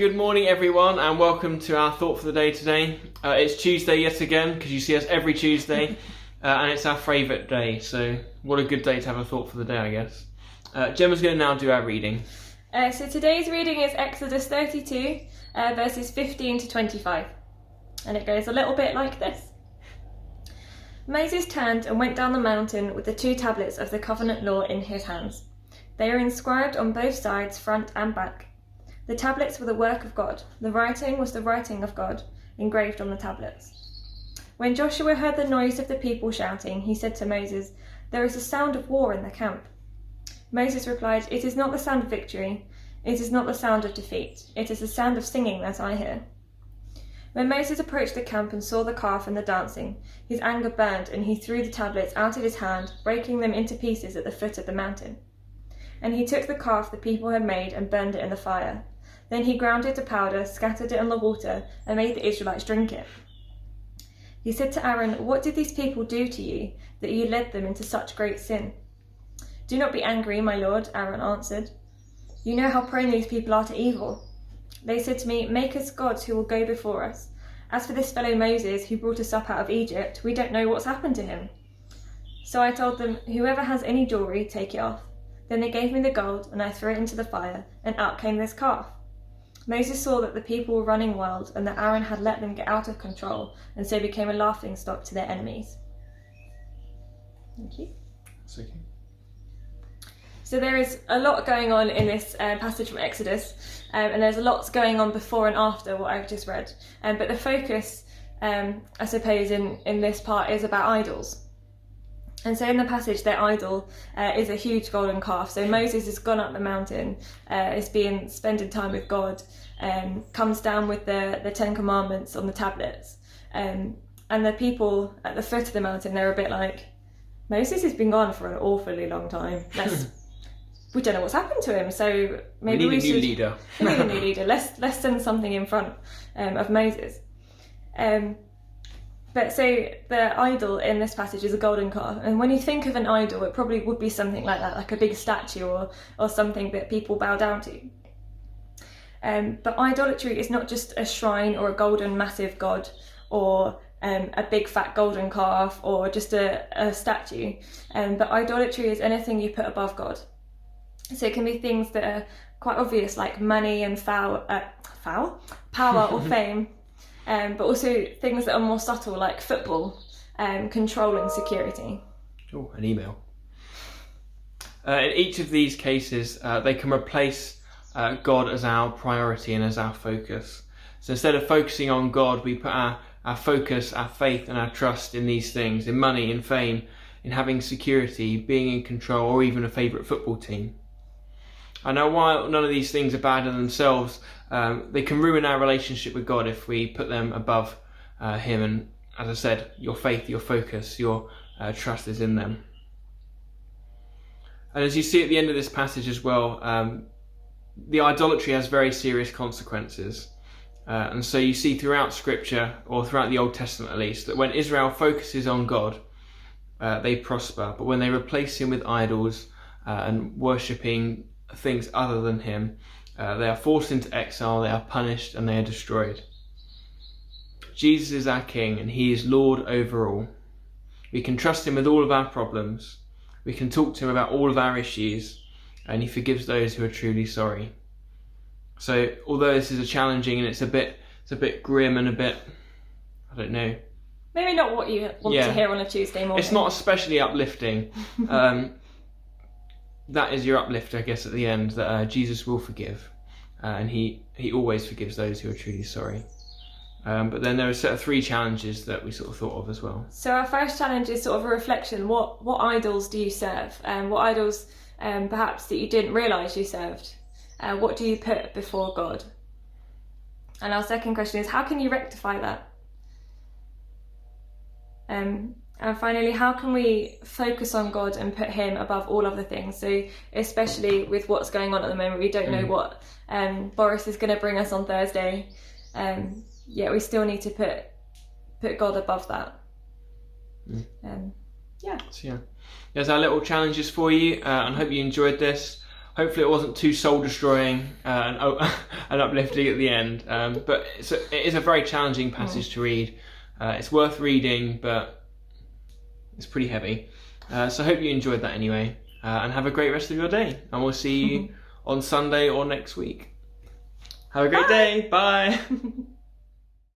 Good morning everyone and welcome to our thought for the day today. It's Tuesday yet again because you see us every Tuesday and it's our favourite day, so what a good day to have a thought for the day, I guess. Gemma's going to now do our reading. So today's reading is Exodus 32 verses 15 to 25 and it goes a little bit like this. Moses turned and went down the mountain with the 2 tablets of the covenant law in his hands. They are inscribed on both sides, front and back. The tablets were the work of God. The writing was the writing of God, engraved on the tablets. When Joshua heard the noise of the people shouting, he said to Moses, "There is a sound of war in the camp." Moses replied, "It is not the sound of victory. It is not the sound of defeat. It is the sound of singing that I hear." When Moses approached the camp and saw the calf and the dancing, his anger burned and he threw the tablets out of his hand, breaking them into pieces at the foot of the mountain. And he took the calf the people had made and burned it in the fire. Then he ground it to powder, scattered it on the water, and made the Israelites drink it. He said to Aaron, "What did these people do to you, that you led them into such great sin?" "Do not be angry, my lord," Aaron answered. "You know how prone these people are to evil. They said to me, 'Make us gods who will go before us.' As for this fellow Moses, who brought us up out of Egypt, we don't know what's happened to him." So I told them, "Whoever has any jewelry, take it off." Then they gave me the gold, and I threw it into the fire, and out came this calf. Moses saw that the people were running wild and that Aaron had let them get out of control and so became a laughingstock to their enemies. Thank you. That's okay. So there is a lot going on in this passage from Exodus and there's a lot going on before and after what I've just read. But the focus, I suppose, in this part is about idols. And so in the passage, their idol is a huge golden calf. So Moses has gone up the mountain, is spending time with God, comes down with the 10 Commandments on the tablets. And the people at the foot of the mountain, they're a bit like, Moses has been gone for an awfully long time. We don't know what's happened to him, so maybe we should... We need a new leader. Let's send something in front of Moses. But so the idol in this passage is a golden calf, and when you think of an idol, it probably would be something like that, like a big statue or something that people bow down to. But idolatry is not just a shrine or a golden massive god or a big fat golden calf or just a statue. But idolatry is anything you put above God. So it can be things that are quite obvious, like money and power or fame. But also things that are more subtle, like football, control and security. Oh, an email. In each of these cases, they can replace God as our priority and as our focus. So instead of focusing on God, we put our focus, our faith and our trust in these things, in money, in fame, in having security, being in control, or even a favourite football team. I know while none of these things are bad in themselves, they can ruin our relationship with God if we put them above Him. And as I said, your faith, your focus, your trust is in them. And as you see at the end of this passage as well, the idolatry has very serious consequences. And so you see throughout Scripture, or throughout the Old Testament at least, that when Israel focuses on God, they prosper. But when they replace Him with idols and worshipping things other than Him, they are forced into exile, they are punished, and they are destroyed. Jesus is our King, and He is Lord over all. We can trust Him with all of our problems. We can talk to Him about all of our issues, and He forgives those who are truly sorry. So, although this is challenging and it's a bit grim and a bit, I don't know. Maybe not what you want to hear on a Tuesday morning. It's not especially uplifting. That is your uplift, I guess, at the end, that Jesus will forgive. And he always forgives those who are truly sorry. But then there are a set of 3 challenges that we sort of thought of as well. So our first challenge is sort of a reflection. What idols do you serve? What idols perhaps that you didn't realise you served? What do you put before God? And our second question is, how can you rectify that? And finally, how can we focus on God and put Him above all other things? So especially with what's going on at the moment, we don't know what Boris is going to bring us on Thursday. Yet we still need to put God above that. So there's our little challenges for you, and hope you enjoyed this. Hopefully it wasn't too soul destroying and uplifting at the end. But it is a very challenging passage to read. It's worth reading, but it's pretty heavy. So I hope you enjoyed that anyway. And have a great rest of your day. And we'll see you on Sunday or next week. Have a great day. Bye.